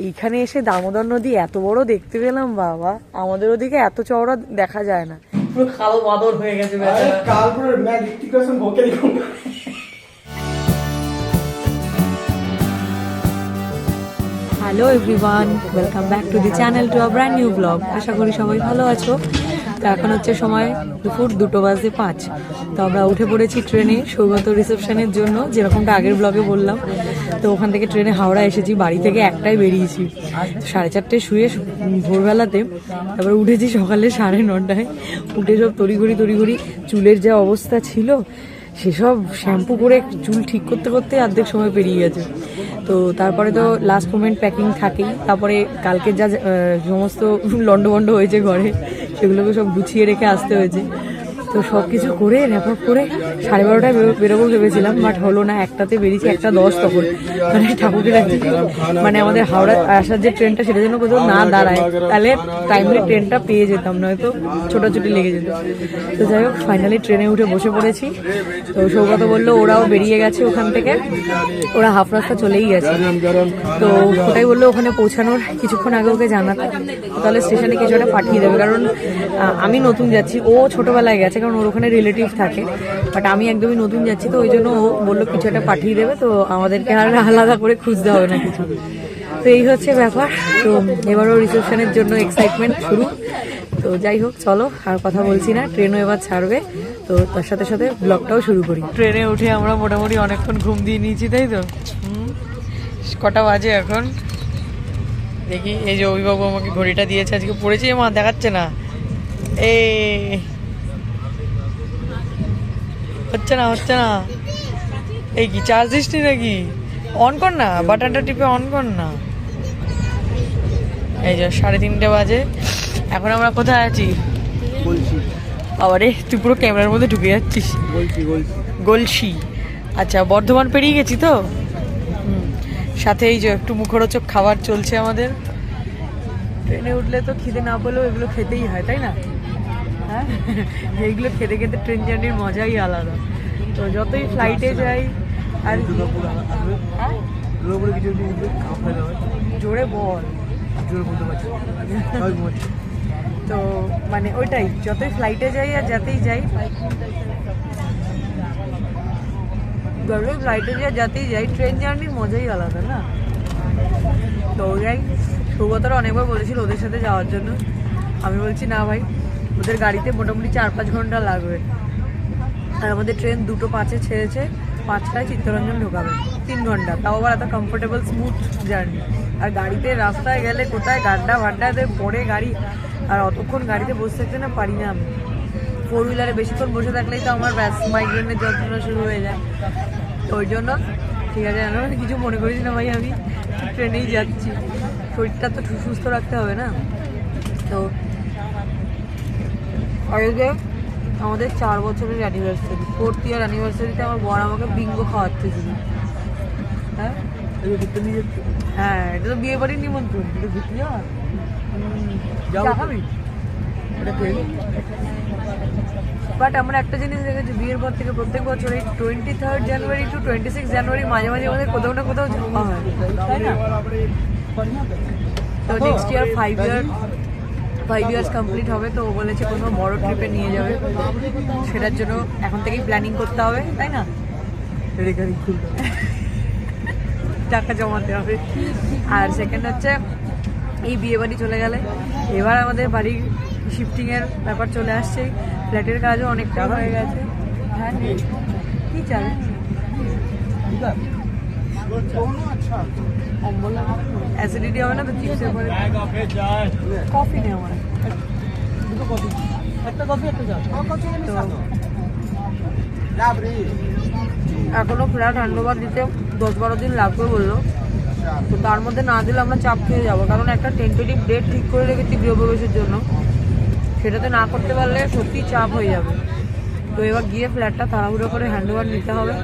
এইখানে এসে দামোদর নদী এত বড় দেখতে পেলাম বাবা, আমাদের ওদিকে এত চওড়া দেখা যায় না, পুরো কালো বাদর হয়ে গেছে। Hello everyone, welcome back to the channel to a brand new vlog. আশা করি সবাই ভালো আছো। তো এখন হচ্ছে সময় দুপুর 2:05। তো আমরা উঠে পড়েছি ট্রেনে সৌগত রিসেপশনের জন্য, যেরকমটা আগের ব্লগে বললাম। তো ওখান থেকে ট্রেনে হাওড়া এসেছি, বাড়ি থেকে 1টায় বেরিয়েছি, 4:30 শুয়ে ভোরবেলাতে। তারপরে উঠেছি সকালে 9:30। উঠে সব তড়িঘড়ি চুলের যা অবস্থা ছিল, সেসব শ্যাম্পু করে চুল ঠিক করতে করতে অর্ধেক সময় পেরিয়ে গেছে। তো তারপরে তো লাস্ট মোমেন্ট প্যাকিং থাকেই। তারপরে কালকে যা সমস্ত লন্ডভন্ড হয়েছে ঘরে, সেগুলোকে সব গুছিয়ে রেখে আসতে হয়েছে। তো সব কিছু করে র্যাপ আপ করে 12:30টায় বেরোবো ভেবেছিলাম, বাট হলো না। 1টাতে বেরিয়েছি, 1:10 তখন। মানে ঠাকুরকে রাখছি, মানে আমাদের হাওড়া আসার যে ট্রেনটা, সেটা যেন কোথাও না দাঁড়ায়, তাহলে টাইমলি ট্রেনটা পেয়ে যেতাম, নয়তো ছোটাছুটি লেগে যেত। তো যাই হোক, ফাইনালি ট্রেনে উঠে বসে পড়েছি। তো সৌগত বললো ওরাও বেরিয়ে গেছে ওখান থেকে, ওরা হাফ রাস্তা চলেই গেছে। তো ওটাই বললো ওখানে পৌঁছানোর কিছুক্ষণ আগে ওকে জানাতে, তাহলে স্টেশনে কিছু একটা পাঠিয়ে দেবে। কারণ আমি নতুন যাচ্ছি, ও ছোটবেলায় গেছে, কারণ ওর ওখানে রিলেটিভ থাকে, বাট আমি একদমই নতুন যাচ্ছি। তো ওই জন্য ও বললো কিছু একটা পাঠিয়ে দেবে, তো আমাদেরকে আর আলাদা করে খুঁজতে হবে না কিছু। তো এই হচ্ছে ব্যাপার। তো এবারও রিসেপশনের জন্য এক্সাইটমেন্ট শুরু। তো যাই হোক, চলো আর কথা বলছি না, ট্রেনও এবার ছাড়বে। তো তার সাথে সাথে ব্লগটাও শুরু করি। ট্রেনে উঠে আমরা মোটামুটি অনেকক্ষণ ঘুম দিয়ে নিয়েছি, তাই তো। কটা বাজে এখন দেখি। এই যে অভিবাবু আমাকে ঘড়িটা দিয়েছে, আজকে পড়েছি, মা দেখাচ্ছে না। হচ্ছে না। এই কি চার্জ দিসনি নাকি? অন কর না, বাটনটা টিপে অন কর না। এই যে 3:30 বাজে। এখন আমরা কোথায় আছি? আরে তুই পুরো ক্যামেরার মধ্যে ঢুকে যাচ্ছিস। গলসি। আচ্ছা, বর্ধমান পেরিয়ে গেছি তো। সাথে এই যে একটু মুখরোচক খাবার চলছে আমাদের। ট্রেনে উঠলে তো খিদে না পেলেও এগুলো খেতেই হয়, তাই না? হ্যাঁ, এইগুলো খেতে খেতে ট্রেন জার্নির মজাই আলাদা। তো যতই ফ্লাইটে যাই আর জোরে বল, তো মানে ওইটাই, যতই ফ্লাইটে যাই আর যাতেই যাই, যাতেই যাই, ট্রেন জার্নির মজাই আলাদা না? তো ওরাই সৌগতরা অনেকবার বলেছিল ওদের সাথে যাওয়ার জন্য। আমি বলছি না ভাই, ওদের গাড়িতে মোটামুটি 4-5 ঘন্টা লাগবে, আর আমাদের ট্রেন 2:05 ছেড়েছে, 5টায় চিত্তরঞ্জন ঢোকাবে, 3 ঘন্টা, তাও আবার এত কমফোর্টেবল স্মুথ জার্নি। আর গাড়িতে রাস্তায় গেলে কোথায় গাড্ডা ভাড্ডাতে পড়ে গাড়ি, আর অতক্ষণ গাড়িতে বসে থাকতে না পারি না আমি। 4 হুইলারে বেশিক্ষণ বসে থাকলেই তো আমার ব্যাস মাইগ্রেনের যন্ত্রণা শুরু হয়ে যায়। তো ওই জন্য ঠিক আছে, আমি কিছু মনে করিস না ভাই, আমি ট্রেনেই যাচ্ছি, শরীরটা তো সুস্থ রাখতে হবে না। তো আজকে আমাদের 4 বছরের অ্যানিভার্সারি, 4th ইয়ার অ্যানিভার্সারিতে আমার বর আমাকে বিঙ্গো খাওয়াচ্ছে শুধু। হ্যাঁ, এটা তো বিয়ে বাড়ির নিমন্ত্রণ, এটা ঘুরতে যাওয়া খাবি। বাট আমরা একটা জিনিস দেখেছি, বিয়ের পর থেকে প্রত্যেক বছর এই 23 জানুয়ারি টু 26 জানুয়ারি মাঝে মাঝে আমাদের কোথাও না কোথাও যাওয়া হয়, তাই না? তো নেক্সট ইয়ার 5 ইয়ার্স কমপ্লিট হবে। তো ও বলেছে কোনো বড় ট্রিপে নিয়ে যাবে, সেটার জন্য এখন থেকেই প্ল্যানিং করতে হবে, তাই না? টাকা জমাতে হবে। আর সেকেন্ড হচ্ছে, এই বিয়ে বাড়ি চলে গেলে এবার আমাদের বাড়ির শিফটিংয়ের ব্যাপার চলে আসছে। ফ্ল্যাটের কাজও অনেকটা হয়ে গেছে। হ্যাঁ, কি চাল অ্যাসিডিটি হবে না তো? চিপসের পরে কফি নেই আমার, এখনো ফ্ল্যাট হ্যান্ডওভার দিতে 10-12 দিন লাগবে বললো। তো তার মধ্যে না দিলে আমরা চাপ খেয়ে যাবো, কারণ একটা টেন্টেটিভ ডেট ঠিক করে রেখেছি গৃহপ্রবেশের জন্য, সেটাতে না করতে পারলে সত্যি চাপ হয়ে যাবে। তো এবার গিয়ে ফ্ল্যাটটা তাড়াহুড়ো করে হ্যান্ডওভার নিতে হবে,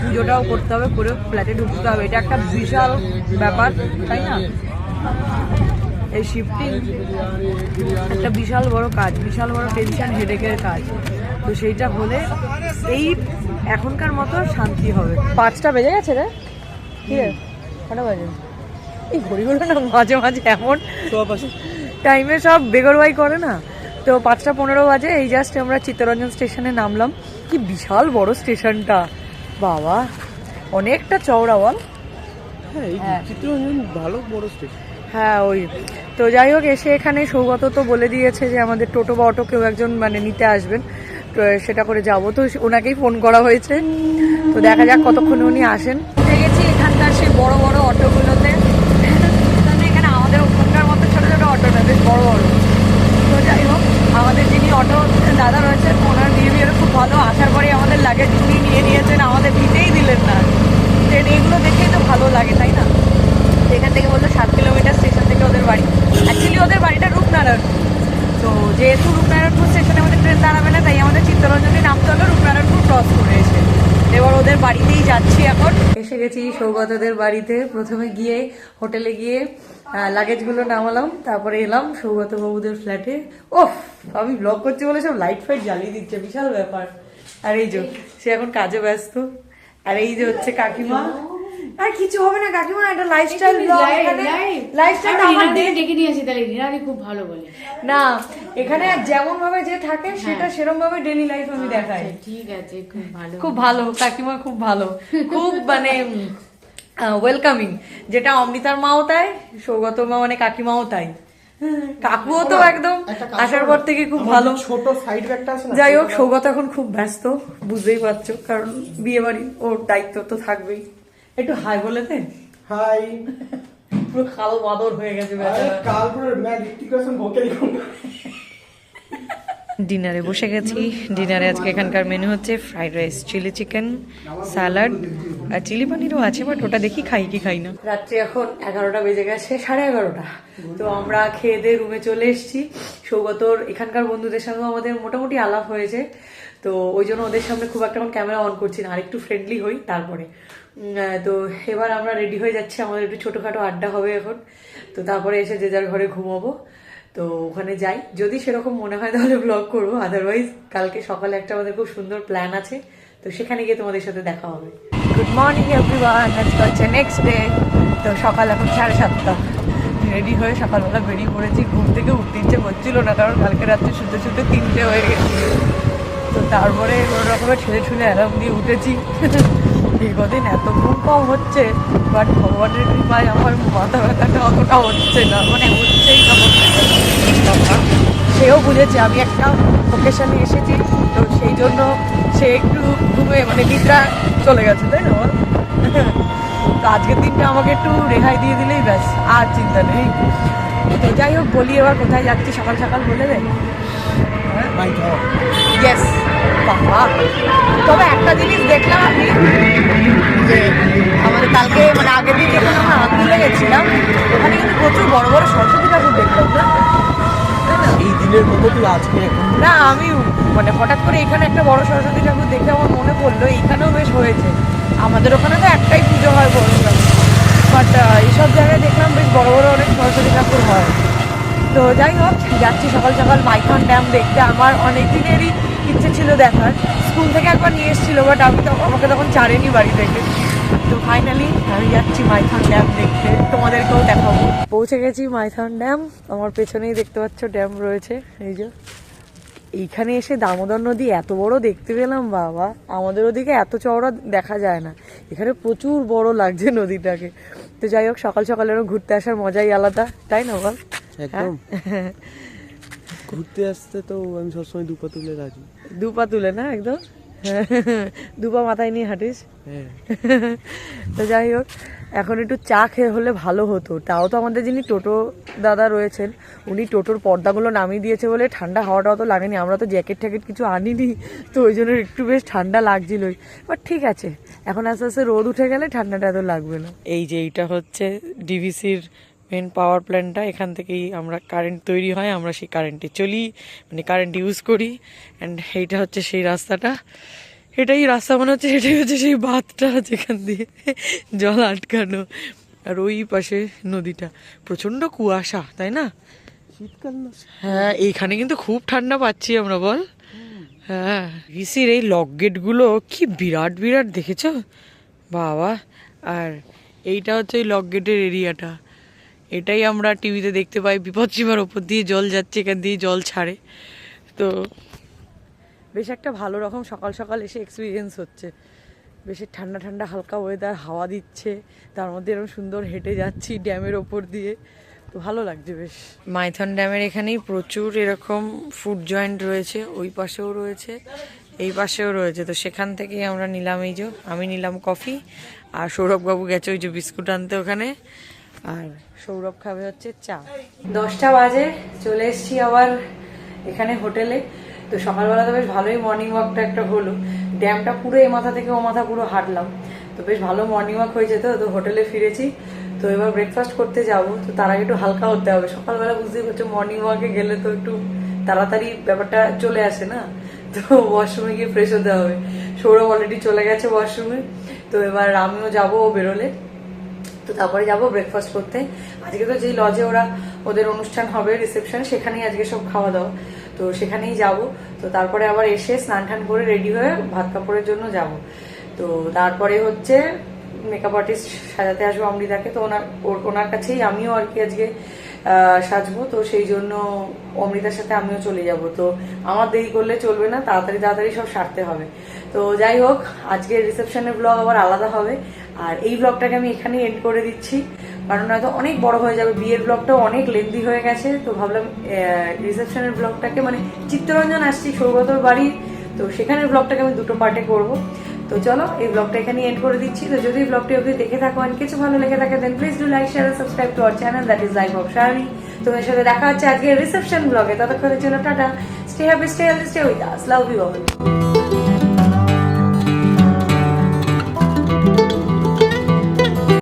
পুজোটাও করতে হবে, করে ফ্ল্যাটে ঢুকতে হবে। এটা একটা বিশাল ব্যাপার, তাই না? এই শিফটিং একটা বিশাল বড় কাজ, বিশাল বড় টেনশন, হেডেকের কাজ। তো সেইটা হলে এই এখনকার মতো শান্তি হবে। 5টা বেজে গেছে রে, ঠিক আছে? কটা বাজে? এই ঘড়িগুলো না মাঝে মাঝে এমন টাইমে সব বেগরবাই করে না। তো 5টা 15 বাজে, এই জাস্ট আমরা চিত্তরঞ্জন স্টেশনে নামলাম। কি বিশাল বড় স্টেশনটা বাবা, অনেকটা চওড়া বল। হ্যাঁ, চিত্তরঞ্জন ভালো বড় স্টেশন। হ্যাঁ ওই তো যাই হোক, এসে এখানে সৌগত তো বলে দিয়েছে যে আমাদের টোটো বা অটো কেউ একজন মানে নিতে আসবেন, তো সেটা করে যাবো। তো ওনাকেই ফোন করা হয়েছে, তো দেখা যাক কতক্ষণে উনি আসেন। উঠে গেছি এখানকার সেই বড় বড় অটোগুলোতে, এখানে আমাদের ওখানকার মতো ছোট ছোট অটো না, বেশ বড় বড়। তো যাই হোক, আমাদের যিনি অটো দাদা রয়েছেন ওনার বিহেভিয়ার খুব ভালো। আসার পরে আমাদের লাগেজ উনি নিয়ে নিয়েছেন, আমাদের দিতেই দিলেন না। এগুলো দেখেই তো ভালো লাগে, তাই না? এখান থেকে বললো 7 কিলোমিটার স্টেশন থেকে ওদের বাড়ি। অ্যাকচুয়ালি ওদের বাড়িটা রূপনারায়ণপুর, তো যেহেতু রূপনারায়ণপুর স্টেশনে আমাদের ট্রেন দাঁড়াবে না, তাই আমাদের চিত্তরঞ্জনে নামতে হলো রূপনারায়ণপুর ক্রস করে এসে। এবার ওদের বাড়িতেই যাচ্ছি এখন। এসে গেছি সৌগতদের বাড়িতে। প্রথমে গিয়ে হোটেলে গিয়ে লাগেজগুলো নামালাম, তারপরে এলাম সৌগত বাবুদের ফ্ল্যাটে। ওফ, আমি ব্লগ করছি বলে সব লাইট ফাইট জ্বালিয়ে দিচ্ছে, বিশাল ব্যাপার। আর এই যে সে এখন কাজে ব্যস্ত। আর এই যে হচ্ছে কাকিমা। আর কিছু হবে না কাকিমা, একটা লাইফস্টাইল ব্লগ। এখানে লাইফস্টাইল আমার ডেকে নিয়েছি, তাহলে রিনারি খুব ভালো বলে না, এখানে যেমন ভাবে যে থাকে সেটা সেরকম ভাবে ডেইলি লাইফ আমি দেখাই। ঠিক আছে, খুব ভালো, খুব ভালো কাকিমা, খুব ভালো, খুব মানে ওয়েলকামিং। যেটা অমৃতার মাও তাই, সৌগত মা মানে কাকিমাও তাই, কাকুও তো একদম আসার পর থেকে খুব ভালো। ছোট সাইড ব্যাগটা আছে না। যাই হোক, সৌগত এখন খুব ব্যস্ত, বুঝতেই পারছো, কারণ বিয়ে বাড়ি ওর দায়িত্ব তো থাকবেই। একটু হাই বলে দে। হাই। পুরো কালো বাদর হয়ে গেছে কাল পুরো मैं ऋतिक रोशन होके दिखाऊंगा। ডিনারে বসে গেছি। ডিনারে আজকে এখানকার মেনু হচ্ছে fried rice, chilli chicken, salad আর চিলি পনিরও আছে, বাট ওটা দেখি খাই কি খাই না। রাত্রি এখন 11টা বেজে গেছে, 11:30। তো আমরা খেয়ে দিয়ে রুমে চলে এসেছি। সৌগতর এখানকার বন্ধুদের সঙ্গে আমাদের মোটামুটি আলাপ হয়েছে, তো ওই জন্য ওদের সামনে খুব একটা ক্যামেরা অন করছি না, আরেকটু ফ্রেন্ডলি হই তারপরে। তো এবার আমরা রেডি হয়ে যাচ্ছি, আমাদের একটু ছোটোখাটো আড্ডা হবে এখন। তো তারপরে এসে যে যার ঘরে ঘুমাবো। তো ওখানে যাই, যদি সেরকম মনে হয় তাহলে ব্লগ করবো, আদারওয়াইজ কালকে সকালে একটা আমাদের খুব সুন্দর প্ল্যান আছে, তো সেখানে গিয়ে তোমাদের সাথে দেখা হবে। গুড মর্নিং এভরিওয়ান, আজকে হচ্ছে নেক্সট ডে। তো সকাল এখন 7:30। রেডি হয়ে সকালবেলা বেরিয়ে পড়েছি। ঘুম থেকে উঠতে ইচ্ছে করছিল না, কারণ কালকে রাত্রে শুতে শুতে 3টে হয়ে গেছে। তো তারপরে কোনো রকমের ঠেলে ঠুলে অ্যালার্ম দিয়ে উঠেছি। এই কদিন এত ঘুম কম হচ্ছে, বাট ভগবানের কৃপায় আমার মাথা ব্যথাটা অতটা হচ্ছে না, মানে হচ্ছেই না। সেও বুঝেছে আমি একটা ওকেশনে এসেছি, তো সেই জন্য সে একটু ঘুমে মানে নিদ্রা চলে গেছে, তাই না বল? তো আজকের দিনটা আমাকে একটু রেহাই দিয়ে দিলেই ব্যাস, আর চিন্তা নেই। তো যাই হোক, বলি এবার কোথায় যাচ্ছি সকাল সকাল বলে দে। ইয়েস বাবা, তবে একটা জিনিস দেখলাম আমি, যে আমাদের কালকে মানে আগের দিন যেখানে আমরা আন্দুলে গেছিলাম, ওখানে কিন্তু প্রচুর বড় বড় সরস্বতী ঠাকুর দেখলাম না। এই দিনের মতো তুই আজকে না, আমি মানে হঠাৎ করে এখানে একটা বড় সরস্বতী ঠাকুর দেখে আমার মনে পড়লো এইখানেও বেশ হয়েছে। আমাদের ওখানে তো একটাই পুজো হয় বড়, বাট এইসব জায়গায় দেখলাম বেশ বড় বড় অনেক সরস্বতী ঠাকুর হয়। তো যাই হোক, যাচ্ছি সকাল সকাল মাইথন ড্যাম দেখতে। আমার অনেক দিনেরই ইচ্ছে ছিল দেখার, স্কুল থেকে একবার নিয়ে এসেছিলো, বাট আমি তো আমাকে তখন ছাড়েনি বাড়ি থেকে। তো ফাইনালি আমি যাচ্ছি মাইথন ড্যাম দেখতে, তোমাদেরকেও দেখাবো। পৌঁছে গেছি মাইথন ড্যাম, আমার পেছনেই দেখতে পাচ্ছ ড্যাম রয়েছে। এই যে এইখানে এসে দামোদর নদী এত বড় দেখতে পেলাম বাবা, আমাদের ওদিকে এত চওড়া দেখা যায় না, এখানে প্রচুর বড় লাগছে নদীটাকে। তো যাই হোক, সকাল সকালেরও ঘুরতে আসার মজাই আলাদা, তাই না বল? একদম ঘুরতে আসতে তো আমি সবসময় দুপা তুলে রাজি। দুপা তুলে না একদম, দুপা মাথায় নিয়ে হাঁটিস। তো যাই হোক, এখন একটু চা খেয়ে হলে ভালো হতো। তাও তো আমাদের যিনি টোটো দাদা রয়েছেন, উনি টোটোর পর্দাগুলো নামিয়ে দিয়েছে বলে ঠান্ডা হাওয়াটা অত লাগেনি। আমরা তো জ্যাকেট ট্যাকেট কিছু আনিনি, তো ওই জন্য একটু বেশ ঠান্ডা লাগছিলই, বাট ঠিক আছে, এখন আস্তে আস্তে রোদ উঠে গেলে ঠান্ডাটা এত লাগবে না। এই যে এইটা হচ্ছে ডিভিসির মেন পাওয়ার প্ল্যান্টটা, এখান থেকেই আমরা কারেন্ট তৈরি হয়, আমরা সেই কারেন্টে চলি, মানে কারেন্ট ইউজ করি। অ্যান্ড এইটা হচ্ছে সেই রাস্তাটা, এটাই রাস্তা মনে হচ্ছে, এটাই হচ্ছে সেই বাঁধটা যেখান দিয়ে জল আটকানো। আর ওই পাশে নদীটা, প্রচন্ড কুয়াশা, তাই না? শীতকাল না? হ্যাঁ, এইখানে কিন্তু খুব ঠান্ডা পাচ্ছি আমরা, বল? হ্যাঁ, ঋষির এই লক গেটগুলো কি বিরাট বিরাট, দেখেছো বাবা? আর এইটা হচ্ছে ওই লক গেটের এরিয়াটা, এটাই আমরা টিভিতে দেখতে পাই, বিপদসীমার ওপর দিয়ে জল যাচ্ছে, এখান দিয়ে জল ছাড়ে। তো বেশ একটা ভালো রকম সকাল সকাল এসে এক্সপিরিয়েন্স হচ্ছে। বেশ ঠান্ডা ঠান্ডা হালকা ওয়েদার, হাওয়া দিচ্ছে, তার মধ্যে এরকম সুন্দর হেঁটে যাচ্ছি ড্যামের ওপর দিয়ে, তো ভালো লাগছে বেশ। মাইথন ড্যামের এখানেই প্রচুর এরকম ফুড জয়েন্ট রয়েছে, ওই পাশেও রয়েছে, এই পাশেও রয়েছে। তো সেখান থেকেই আমরা নিলাম, এই যে আমি নিলাম কফি, আর সৌরভবাবু গেছে ওই যে বিস্কুট আনতে ওখানে, আর সৌরভ খাবে হচ্ছে চা। 10টা বাজে, চলে এসেছি আবার এখানে হোটেলে। তো সকালবেলা তো বেশ ভালোই মর্নিং ওয়াকটা একটা হলো, ড্যামটা পুরো এই মাথা থেকে ও মাথা পুরো হাঁটলাম, তো বেশ ভালো মর্নিং ওয়াক হয়েছে। তো হোটেলে ফিরেছি, তো এবার ব্রেকফাস্ট করতে যাব। তো তার আগে একটু হালকা হতে হবে, সকালবেলা বুঝতেই পারছো মর্নিং ওয়াকে গেলে তো একটু তাড়াতাড়ি ব্যাপারটা চলে আসে না, তো ওয়াশরুমে গিয়ে ফ্রেশ হতে হবে। সৌরভ অলরেডি চলে গেছে ওয়াশরুমে, তো এবার আমিও যাবো বেরোলে, তো তারপরে যাবো ব্রেকফাস্ট করতে। আজকে তো যেই লজে ওদের অনুষ্ঠান হবে রিসেপশন, সেখানেই আজকে সব খাওয়া দাওয়া, তো সেখানেই যাব। তো তারপরে আবার এসে স্নান টান করে রেডি হয়ে ভাত কাপড়ের জন্য যাব। তো তারপরে হচ্ছে মেকআপ আর্টিস্ট সাজাতে আসবো অমৃতাকে, তো ওনার কাছেই আমিও আর কি আজকে সাজবো। তো সেই জন্য অমৃতার সাথে আমিও চলে যাব। তো আমার দেরি করলে চলবে না, তাড়াতাড়ি তাড়াতাড়ি সব সারতে হবে। তো যাই হোক, আজকের রিসেপশনের ব্লগ আবার আলাদা হবে, আর এই ব্লগটাকে আমি এখানেই এন্ড করে দিচ্ছি, কারণ হয়তো অনেক বড় হয়ে যাবে, বিয়ের ব্লগটাও অনেক লেন্দি হয়ে গেছে। তো ভাবলাম রিসেপশনের ব্লগটাকে, মানে চিত্তরঞ্জন আসছি সৌগতর বাড়ি, তো সেখানের ব্লগটাকে আমি দুটো পার্টে করব। তো চলো এই ব্লগটা এখানে এন্ড করে দিচ্ছি। তো যদি ব্লগটি অবধি দেখে থাকো আর কিছু ভালো লেগে থাকে, then please do like, share, subscribe to our channel, that is life of Shayari. তোমাদের সাথে দেখা হচ্ছে আজকে রিসেপশন ব্লগে, ততক্ষণের জন্য tata, stay happy, stay healthy, stay with us, love you all.